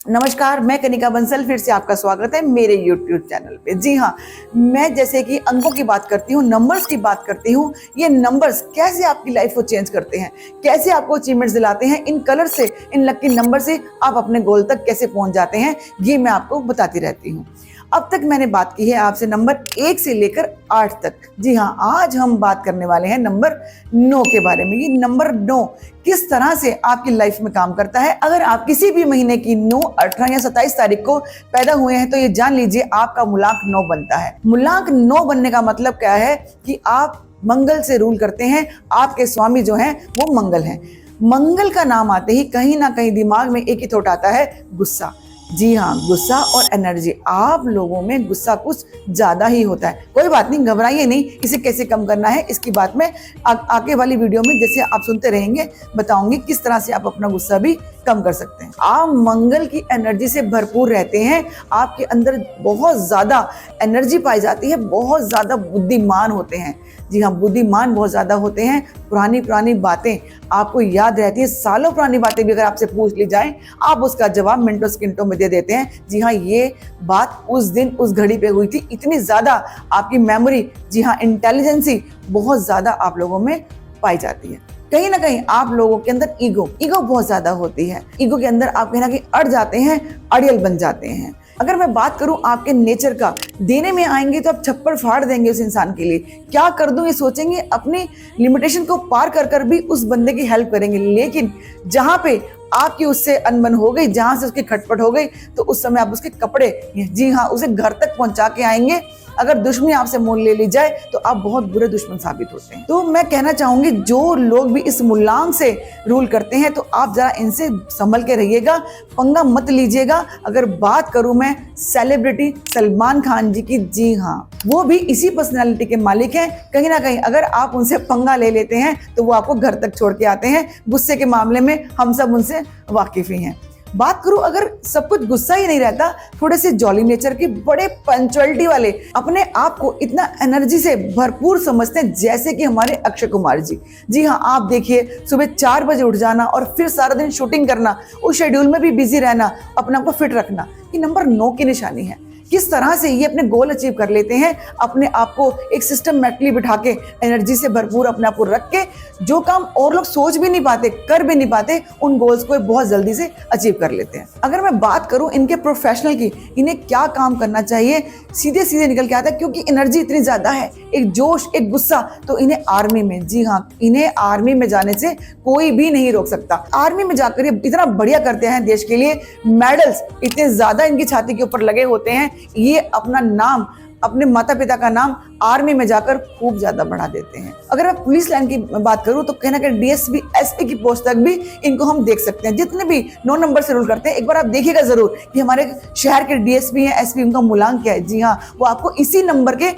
नमस्कार, मैं कनिका बंसल फिर से आपका स्वागत है मेरे YouTube चैनल पे। जी हाँ, मैं जैसे कि अंकों की बात करती हूँ, नंबर्स की बात करती हूँ। ये नंबर्स कैसे आपकी लाइफ को चेंज करते हैं, कैसे आपको अचीवमेंट्स दिलाते हैं, इन कलर से, इन लकी नंबर से आप अपने गोल तक कैसे पहुंच जाते हैं, ये मैं आपको बताती रहती हूँ। अब तक मैंने बात की है आपसे नंबर 1 से लेकर 8 तक। जी हाँ, आज हम बात करने वाले हैं नंबर 9 के बारे में। ये नंबर 9 किस तरह से आपकी लाइफ में काम करता है। अगर आप किसी भी महीने की 9, 18 या 27 तारीख को पैदा हुए हैं तो ये जान लीजिए आपका मूलांक 9 बनता है। मूलांक 9 बनने का मतलब क्या है कि आप मंगल से रूल करते हैं। आपके स्वामी जो हैं वो मंगल हैं। मंगल का नाम आते ही कहीं ना कहीं दिमाग में एक ही थॉट आता है, गुस्सा। जी हाँ, गुस्सा और एनर्जी। आप लोगों में गुस्सा कुछ ज्यादा ही होता है। कोई बात नहीं, घबराइए नहीं। इसे कैसे कम करना है इसकी बात मैं आगे वाली वीडियो में जैसे आप सुनते रहेंगे बताऊंगी किस तरह से आप अपना गुस्सा भी कम कर सकते हैं। आप मंगल की एनर्जी से भरपूर रहते हैं। आपके अंदर बहुत ज्यादा एनर्जी पाई जाती है, बहुत ज्यादा बुद्धिमान होते हैं। जी हाँ, बुद्धिमान बहुत ज्यादा होते हैं। पुरानी पुरानी बातें आपको याद रहती है। सालों पुरानी बातें भी अगर आपसे पूछ ली जाए आप उसका जवाब मिनटों सेकंडों में दे देते हैं। जी हाँ, ये बात उस दिन उस घड़ी पे हुई थी। इतनी ज्यादा आपकी मेमोरी, जी हाँ, इंटेलिजेंसी बहुत ज्यादा आप लोगों में पाई जाती है। कहीं ना कहीं आप लोगों के अंदर ईगो बहुत ज्यादा होती है। ईगो के अंदर आप कहीं ना कहीं अड़ जाते हैं, अड़ियल बन जाते हैं। अगर मैं बात करूं आपके नेचर का, देने में आएंगे तो आप छप्पर फाड़ देंगे उस इंसान के लिए। क्या कर दूं ये सोचेंगे, अपनी लिमिटेशन को पार कर कर भी उस बंदे की हेल्प करेंगे। लेकिन जहां पे आपकी उससे अनबन हो गई, जहां से उसकी खटपट हो गई, तो उस समय आप उसके कपड़े, जी हाँ, उसे घर तक पहुंचा के आएंगे। अगर दुश्मनी आपसे मोल ले ली जाए तो आप बहुत बुरे दुश्मन साबित होते हैं। तो मैं कहना चाहूंगी जो लोग भी इस मूलांक से रूल करते हैं तो आप जरा इनसे संभल के रहिएगा, पंगा मत लीजिएगा। अगर बात करूं मैं सेलिब्रिटी सलमान खान जी की, जी हाँ, वो भी इसी पर्सनैलिटी के मालिक हैं। कहीं ना कहीं अगर आप उनसे पंगा ले लेते हैं तो वो आपको घर तक छोड़ के आते हैं। गुस्से के मामले में हम सब उनसे वाकिफ ही हैं। बात करूं अगर सब कुछ गुस्सा ही नहीं रहता, थोड़े से जॉली नेचर के, बड़े पंचुअलिटी वाले, अपने आप को इतना एनर्जी से भरपूर समझते हैं जैसे कि हमारे अक्षय कुमार जी। जी हाँ, आप देखिए, सुबह 4 बजे उठ जाना और फिर सारा दिन शूटिंग करना, उस शेड्यूल में भी बिजी रहना, अपने आप को फिट रखना, ये नंबर 9 की निशानी है। किस तरह से ये अपने गोल अचीव कर लेते हैं, अपने आप को एक सिस्टमैटिकली बिठा के, एनर्जी से भरपूर अपने आप को रख के, जो काम और लोग सोच भी नहीं पाते, कर भी नहीं पाते, उन गोल्स को बहुत जल्दी से अचीव कर लेते हैं। अगर मैं बात करूं इनके प्रोफेशनल की, इन्हें क्या काम करना चाहिए, सीधे सीधे निकल के आता है, क्योंकि एनर्जी इतनी ज्यादा है, एक जोश, एक गुस्सा। तो इन्हें आर्मी में, जी हाँ, इन्हें आर्मी में जाने से कोई भी नहीं रोक सकता। आर्मी में जाकर ये इतना बढ़िया करते हैं देश के लिए, मेडल्स इतने ज्यादा इनकी छाती के ऊपर लगे होते हैं। ये अपना नाम, अपने माता पिता का नाम आर्मी में जाकर खूब ज्यादा बढ़ा देते हैं। अगर मैं पुलिस लाइन की बात करूं तो कहीं ना कहीं डीएसपी, एसपी की पोस्ट तक भी इनको हम देख सकते हैं। जितने भी 9 नंबर से रूल करते हैं, एक बार आप देखिएगा जरूर कि हमारे शहर के डीएसपी हैं, एसपी, उनका मूलांक क्या है। जी हाँ, वो आपको इसी नंबर के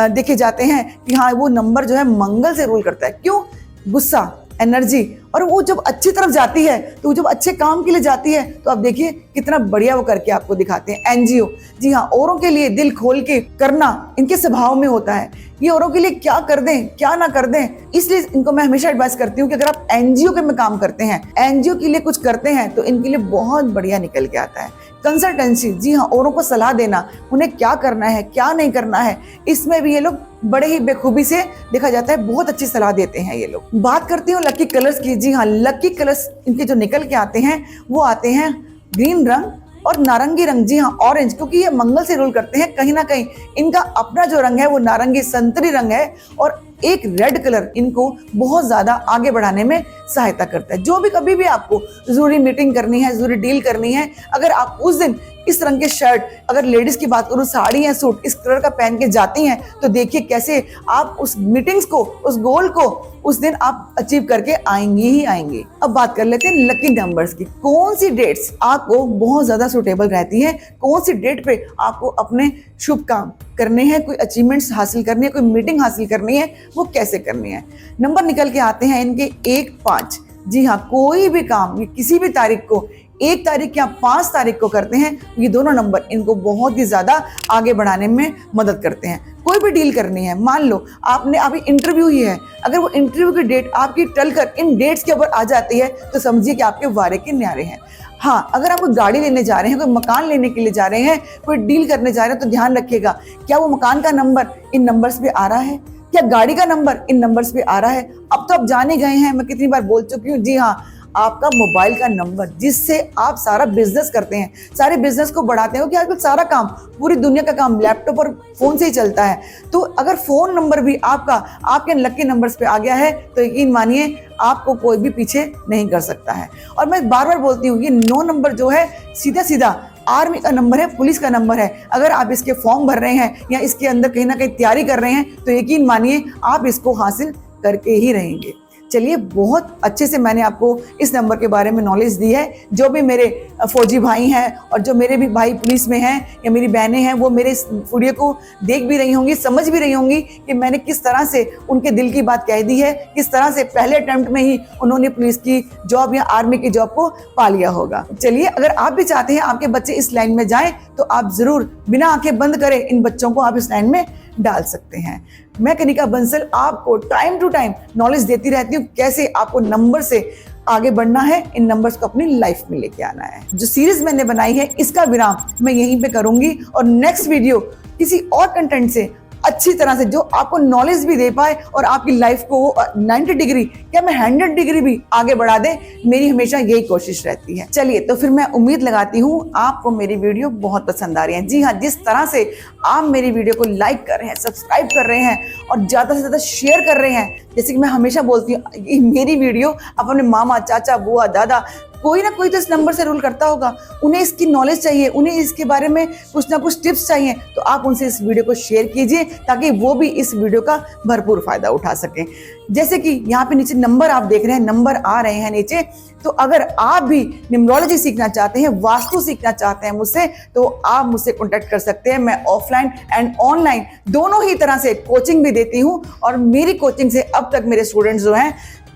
देखे जाते हैं कि हाँ, वो नंबर जो है मंगल से रूल करता है। क्यों? गुस्सा, एनर्जी। और वो जब अच्छी तरफ जाती है, तो जब अच्छे काम के लिए जाती है, तो आप देखिए कितना बढ़िया वो करके आपको दिखाते हैं। एनजीओ, जी हाँ, औरों के लिए दिल खोल के करना इनके स्वभाव में होता है। ये औरों के लिए क्या कर दें, क्या ना कर दें, इसलिए इनको मैं हमेशा एडवाइस करती हूँ कि अगर आप एनजीओ के में काम करते हैं, एनजीओ के लिए कुछ करते हैं, तो इनके लिए बहुत बढ़िया निकल के आता है। कंसल्टेंसी, जी हाँ, औरों को सलाह देना, उन्हें क्या करना है, क्या नहीं करना है, इसमें भी ये लोग बड़े ही बेखूबी से देखा जाता है, बहुत अच्छी सलाह देते हैं ये लोग। बात करती हूँ लकी कलर्स की। जी हाँ, लकी कलर्स इनके जो निकल के आते हैं वो आते हैं ग्रीन रंग और नारंगी रंग। जी हाँ, ऑरेंज, क्योंकि ये मंगल से रूल करते हैं। कहीं ना कहीं इनका अपना जो रंग है वो नारंगी संतरी रंग है, और एक रेड कलर इनको बहुत ज्यादा आगे बढ़ाने में सहायता करता है। जो भी कभी भी आपको जरूरी मीटिंग करनी है, जरूरी डील करनी है, अगर आप उस दिन इस रंग के शर्ट, अगर लेडीज की बात करूं साड़ी या सूट इस कलर का पहन के जाती हैं, तो देखिए कैसे आप उस मीटिंग्स को, उस गोल को उस दिन आप अचीव करके आएंगी ही आएंगी। अब बात कर लेते हैं लकी नंबर्स की। कौन सी डेट्स आपको बहुत ज्यादा सुटेबल रहती है, कौन सी डेट पे आपको अपने शुभ काम करने हैं, कोई अचीवमेंट्स हासिल करनी है, कोई मीटिंग हासिल करनी है, वो कैसे करनी है। नंबर निकल के आते हैं इनके 1, 5। जी हाँ, कोई भी काम, किसी भी तारीख को 1 तारीख या 5 तारीख को करते हैं, ये दोनों नंबर इनको बहुत ही ज़्यादा आगे बढ़ाने में मदद करते हैं। कोई भी डील करनी है, मान लो आपने अभी इंटरव्यू ही है, अगर वो इंटरव्यू की डेट आपकी टलकर इन डेट्स के ऊपर आ जाती है तो समझिए कि आपके वारे के न्यारे हैं। हाँ, अगर आप कोई गाड़ी लेने जा रहे हैं, कोई मकान लेने के लिए जा रहे हैं, कोई डील करने जा रहे हैं, तो ध्यान रखिएगा क्या वो मकान का नंबर इन नंबर्स पे आ रहा है, क्या गाड़ी का नंबर इन नंबर्स पे आ रहा है। अब तो आप जाने गए हैं, मैं कितनी बार बोल चुकी हूँ, जी हाँ, आपका मोबाइल का नंबर जिससे आप सारा बिजनेस करते हैं, सारे बिजनेस को बढ़ाते हैं, क्योंकि आजकल सारा काम, पूरी दुनिया का काम लैपटॉप और फोन से ही चलता है। तो अगर फोन नंबर भी आपका आपके लकी नंबर्स पे आ गया है तो यकीन मानिए आपको कोई भी पीछे नहीं कर सकता है। और मैं बार बार बोलती हूँ, ये 9 नंबर जो है सीधा सीधा आर्मी का नंबर है, पुलिस का नंबर है। अगर आप इसके फॉर्म भर रहे हैं या इसके अंदर कहीं ना कहीं तैयारी कर रहे हैं तो यकीन मानिए आप इसको हासिल करके ही रहेंगे। चलिए, बहुत अच्छे से मैंने आपको इस नंबर के बारे में नॉलेज दी है। जो भी मेरे फौजी भाई हैं और जो मेरे भी भाई पुलिस में हैं या मेरी बहनें हैं, वो मेरे इस वीडियो को देख भी रही होंगी, समझ भी रही होंगी कि मैंने किस तरह से उनके दिल की बात कह दी है, किस तरह से पहले अटेम्प्ट में ही उन्होंने पुलिस की जॉब या आर्मी की जॉब को पा लिया होगा। चलिए, अगर आप भी चाहते हैं आपके बच्चे इस लाइन में जाएं तो आप जरूर बिना आंखें बंद करे इन बच्चों को आप इस लाइन में डाल सकते हैं। मैं कनिका बंसल आपको टाइम टू टाइम नॉलेज देती रहती हूँ कैसे आपको नंबर से आगे बढ़ना है, इन नंबर्स को अपनी लाइफ में लेके आना है। जो सीरीज मैंने बनाई है इसका विराम मैं यहीं पे करूंगी और नेक्स्ट वीडियो किसी और कंटेंट से अच्छी तरह से जो आपको नॉलेज भी दे पाए और आपकी लाइफ को 90 डिग्री या मैं 100 डिग्री भी आगे बढ़ा दे, मेरी हमेशा यही कोशिश रहती है। चलिए, तो फिर मैं उम्मीद लगाती हूँ आपको मेरी वीडियो बहुत पसंद आ रही है। जी हाँ, जिस तरह से आप मेरी वीडियो को लाइक कर रहे हैं, सब्सक्राइब कर रहे हैं और ज़्यादा से ज़्यादा शेयर कर रहे हैं, जैसे कि मैं हमेशा बोलती हूँ, मेरी वीडियो आप अपने मामा, चाचा, बुआ, दादा, कोई ना कोई तो इस नंबर से रूल करता होगा, उन्हें इसकी नॉलेज चाहिए, उन्हें इसके बारे में कुछ ना कुछ टिप्स चाहिए, तो आप उनसे इस वीडियो को शेयर कीजिए ताकि वो भी इस वीडियो का भरपूर फायदा उठा सकें। जैसे कि यहाँ पे नीचे नंबर आप देख रहे हैं, नंबर आ रहे हैं नीचे, तो अगर आप भी न्यूमरोलॉजी सीखना चाहते हैं, वास्तु सीखना चाहते हैं मुझसे, तो आप मुझसे कॉन्टैक्ट कर सकते हैं। मैं ऑफलाइन एंड ऑनलाइन दोनों ही तरह से कोचिंग भी देती हूँ और मेरी कोचिंग से अब तक मेरे स्टूडेंट्स जो हैं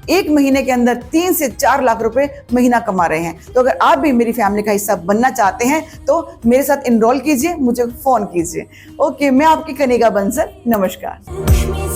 1 महीने के अंदर 3 से 4 लाख रुपए महीना कमा रहे हैं। तो अगर आप भी मेरी फैमिली का हिस्सा बनना चाहते हैं तो मेरे साथ इनरोल कीजिए, मुझे फोन कीजिए। ओके, मैं आपकी कनिका बंसल, नमस्कार।